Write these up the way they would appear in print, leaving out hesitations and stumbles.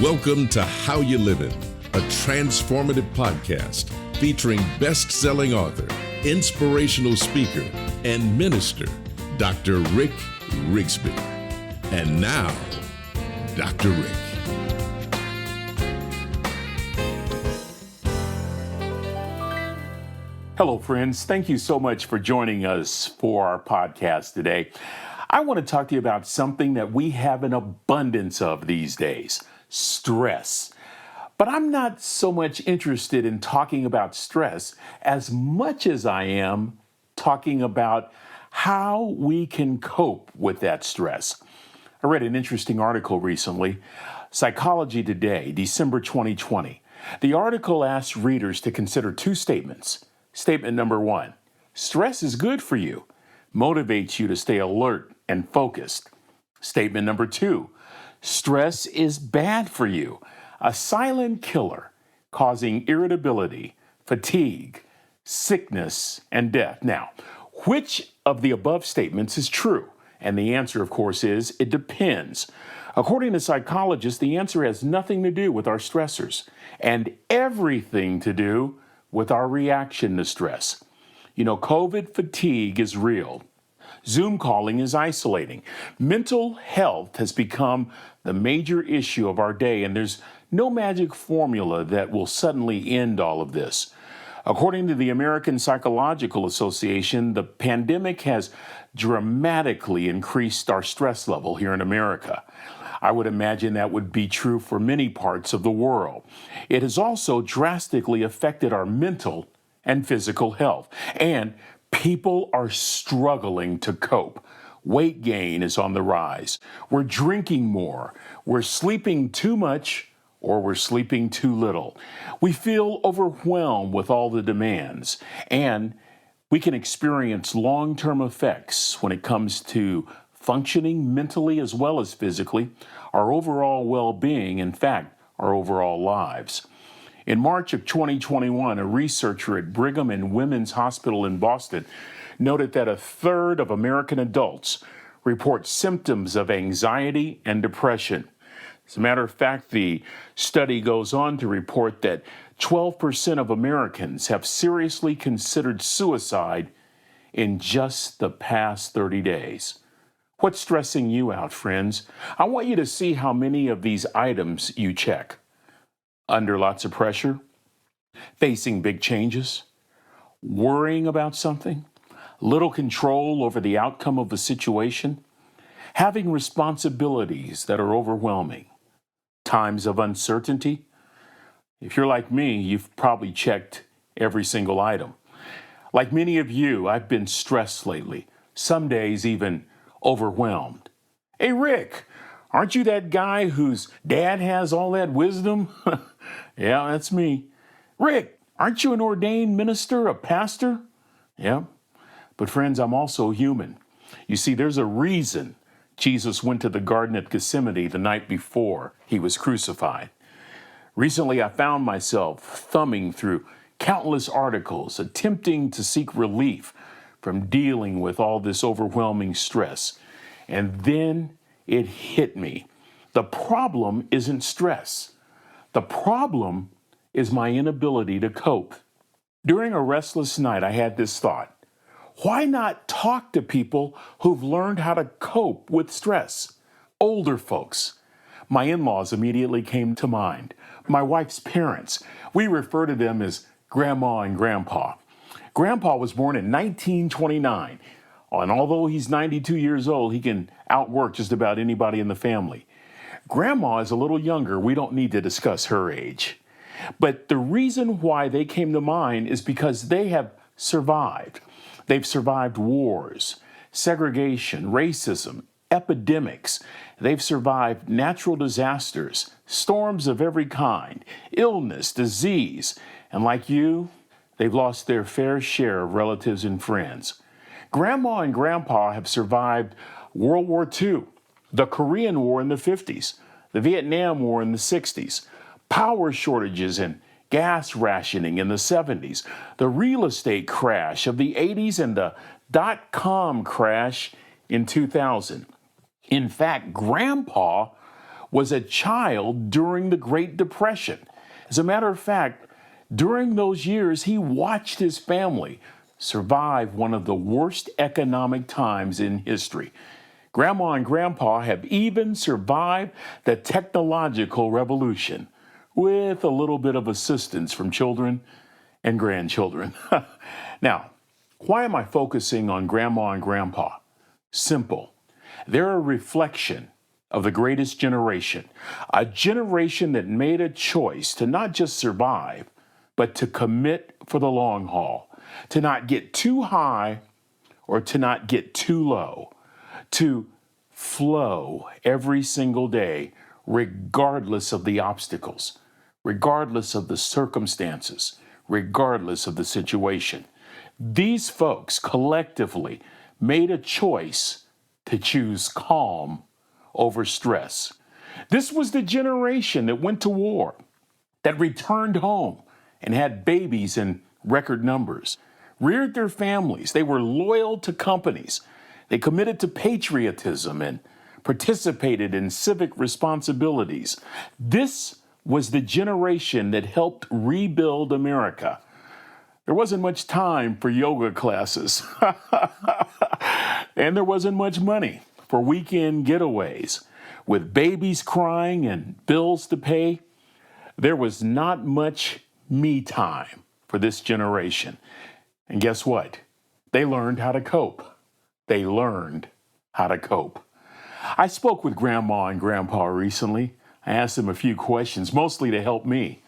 Welcome to How You Livin', a transformative podcast featuring best-selling author, inspirational speaker, and minister, Dr. Rick Rigsby. And now, Dr. Rick. Hello, friends. Thank you so much for joining us for our podcast today. I want to talk to you about something that we have an abundance of these days, stress. But I'm not so much interested in talking about stress as much as I am talking about how we can cope with that stress. I read an interesting article recently, Psychology Today, December 2020. The article asked readers to consider two statements. Statement number one, stress is good for you, motivates you to stay alert and focused. Statement number two, stress is bad for you, a silent killer, causing irritability, fatigue, sickness, and death. Now, which of the above statements is true? And the answer, of course, is it depends. According to psychologists, the answer has nothing to do with our stressors and everything to do with our reaction to stress. You know, COVID fatigue is real. Zoom calling is isolating. Mental health has become the major issue of our day, and there's no magic formula that will suddenly end all of this. According to the American Psychological Association, the pandemic has dramatically increased our stress level here in America. I would imagine that would be true for many parts of the world. It has also drastically affected our mental and physical health, and people are struggling to cope. Weight gain is on the rise. We're drinking more. We're sleeping too much, or we're sleeping too little. We feel overwhelmed with all the demands, and we can experience long-term effects when it comes to functioning mentally as well as physically, our overall well-being, in fact, our overall lives. In March of 2021, a researcher at Brigham and Women's Hospital in Boston noted that a third of American adults report symptoms of anxiety and depression. As a matter of fact, the study goes on to report that 12% of Americans have seriously considered suicide in just the past 30 days. What's stressing you out, friends? I want you to see how many of these items you check. Under lots of pressure, facing big changes, worrying about something, little control over the outcome of the situation, having responsibilities that are overwhelming, times of uncertainty. If you're like me, you've probably checked every single item. Like many of you, I've been stressed lately, some days even overwhelmed. Hey, Rick, aren't you that guy whose dad has all that wisdom? Yeah, that's me. Rick, aren't you an ordained minister, a pastor? Yeah, but friends, I'm also human. You see, there's a reason Jesus went to the Garden of Gethsemane the night before he was crucified. Recently, I found myself thumbing through countless articles, attempting to seek relief from dealing with all this overwhelming stress. And then it hit me. The problem isn't stress. The problem is my inability to cope. During a restless night, I had this thought. Why not talk to people who've learned how to cope with stress? Older folks. My in-laws immediately came to mind. My wife's parents. We refer to them as Grandma and Grandpa. Grandpa was born in 1929, and although he's 92 years old, he can outwork just about anybody in the family. Grandma is a little younger. We don't need to discuss her age. But the reason why they came to mind is because they have survived. They've survived wars, segregation, racism, epidemics. They've survived natural disasters, storms of every kind, illness, disease, and like you, they've lost their fair share of relatives and friends. Grandma and Grandpa have survived World War II, the Korean War in the 50s, the Vietnam War in the 60s, power shortages and gas rationing in the 70s, the real estate crash of the 80s, and the dot-com crash in 2000. In fact, Grandpa was a child during the Great Depression. As a matter of fact, during those years, he watched his family survive one of the worst economic times in history. Grandma and Grandpa have even survived the technological revolution with a little bit of assistance from children and grandchildren. Now, why am I focusing on Grandma and Grandpa? Simple. They're a reflection of the greatest generation, a generation that made a choice to not just survive, but to commit for the long haul, to not get too high or to not get too low, to flow every single day, regardless of the obstacles, regardless of the circumstances, regardless of the situation. These folks collectively made a choice to choose calm over stress. This was the generation that went to war, that returned home and had babies in record numbers, reared their families. They were loyal to companies. They committed to patriotism and participated in civic responsibilities. This was the generation that helped rebuild America. There wasn't much time for yoga classes, and there wasn't much money for weekend getaways. With babies crying and bills to pay, there was not much me time for this generation. And guess what? They learned how to cope. They learned how to cope. I spoke with Grandma and Grandpa recently. I asked them a few questions, mostly to help me.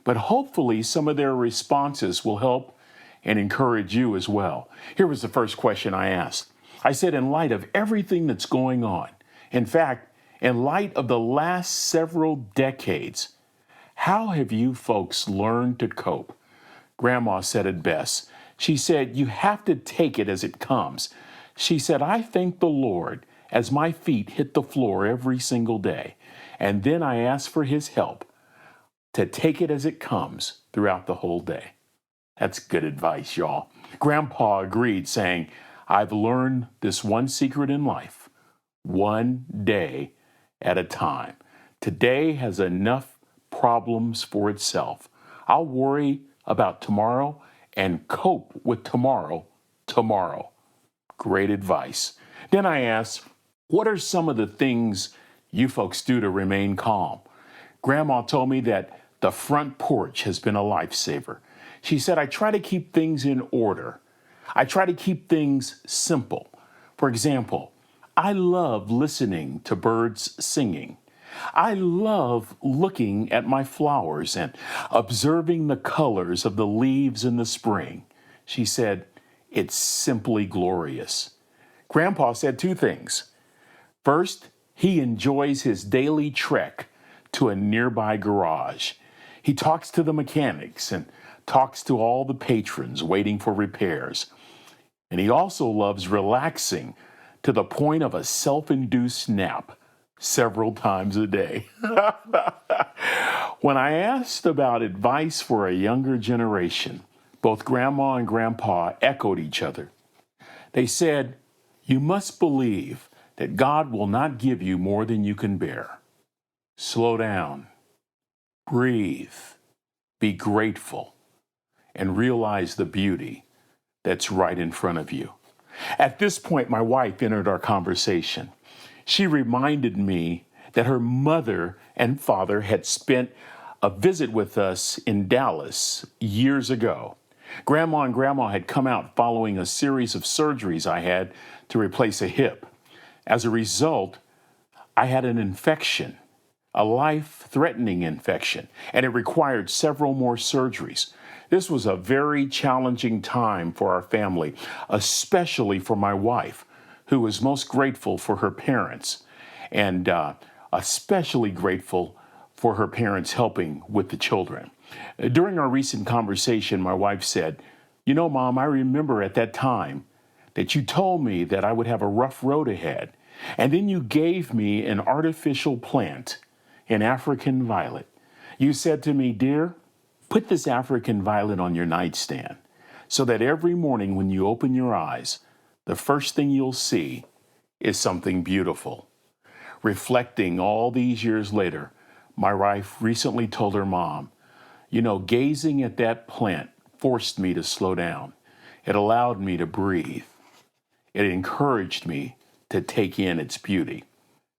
But hopefully some of their responses will help and encourage you as well. Here was the first question I asked. I said, in light of everything that's going on, in fact, in light of the last several decades, how have you folks learned to cope? Grandma said it best. She said, you have to take it as it comes. She said, I thank the Lord as my feet hit the floor every single day. And then I ask for his help to take it as it comes throughout the whole day. That's good advice, y'all. Grandpa agreed, saying, I've learned this one secret in life, one day at a time. Today has enough problems for itself. I'll worry about tomorrow and cope with tomorrow. Great advice. Then I asked, what are some of the things you folks do to remain calm? Grandma told me that the front porch has been a lifesaver. She said, I try to keep things in order. I try to keep things simple. For example, I love listening to birds singing. I love looking at my flowers and observing the colors of the leaves in the spring. She said, it's simply glorious. Grandpa said two things. First, he enjoys his daily trek to a nearby garage. He talks to the mechanics and talks to all the patrons waiting for repairs. And he also loves relaxing to the point of a self-induced nap several times a day. When I asked about advice for a younger generation, both Grandma and Grandpa echoed each other. They said, you must believe that God will not give you more than you can bear. Slow down, breathe, be grateful, and realize the beauty that's right in front of you. At this point, my wife entered our conversation. She reminded me that her mother and father had spent a visit with us in Dallas years ago. Grandma and Grandma had come out following a series of surgeries I had to replace a hip. As a result, I had an infection, a life-threatening infection, and it required several more surgeries. This was a very challenging time for our family, especially for my wife, who was most grateful for her parents, and especially grateful for her parents helping with the children. During our recent conversation, my wife said, you know, Mom, I remember at that time that you told me that I would have a rough road ahead, and then you gave me an artificial plant, an African violet. You said to me, dear, put this African violet on your nightstand so that every morning when you open your eyes, the first thing you'll see is something beautiful. Reflecting all these years later, my wife recently told her mom, gazing at that plant forced me to slow down. It allowed me to breathe. It encouraged me to take in its beauty.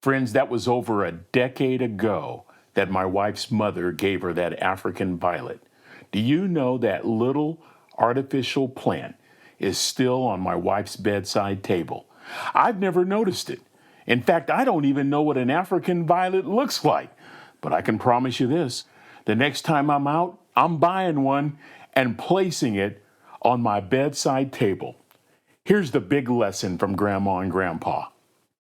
Friends, that was over a decade ago that my wife's mother gave her that African violet. Do you know that little artificial plant is still on my wife's bedside table? I've never noticed it. In fact, I don't even know what an African violet looks like. But I can promise you this, the next time I'm out, I'm buying one and placing it on my bedside table. Here's the big lesson from Grandma and Grandpa.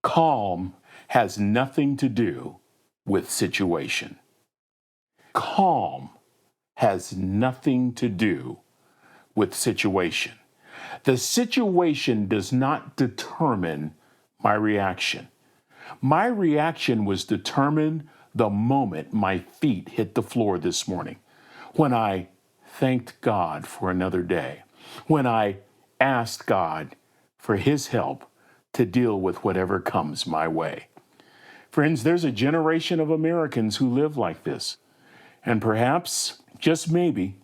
Calm has nothing to do with situation. Calm has nothing to do with situation. The situation does not determine my reaction. My reaction was determined the moment my feet hit the floor this morning, when I thanked God for another day, when I asked God for His help to deal with whatever comes my way. Friends, there's a generation of Americans who live like this, and perhaps, just maybe,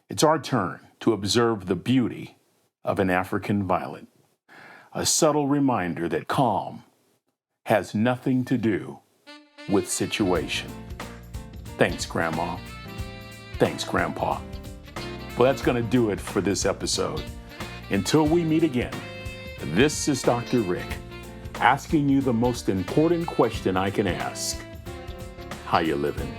it's our turn to observe the beauty of an African violet, a subtle reminder that calm has nothing to do with situation. Thanks, Grandma. Thanks, Grandpa. Well, that's going to do it for this episode. Until we meet again, this is Dr. Rick, asking you the most important question I can ask. How you living?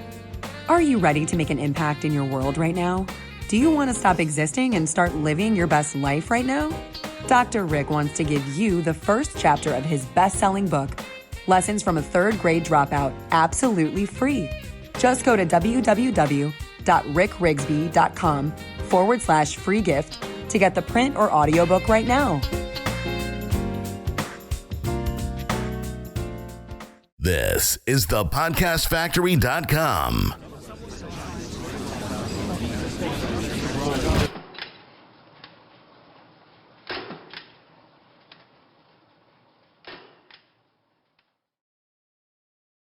Are you ready to make an impact in your world right now? Do you want to stop existing and start living your best life right now? Dr. Rick wants to give you the first chapter of his best-selling book, Lessons from a Third Grade Dropout, absolutely free. Just go to www.rickrigsby.com/free gift to get the print or audiobook right now. This is thepodcastfactory.com.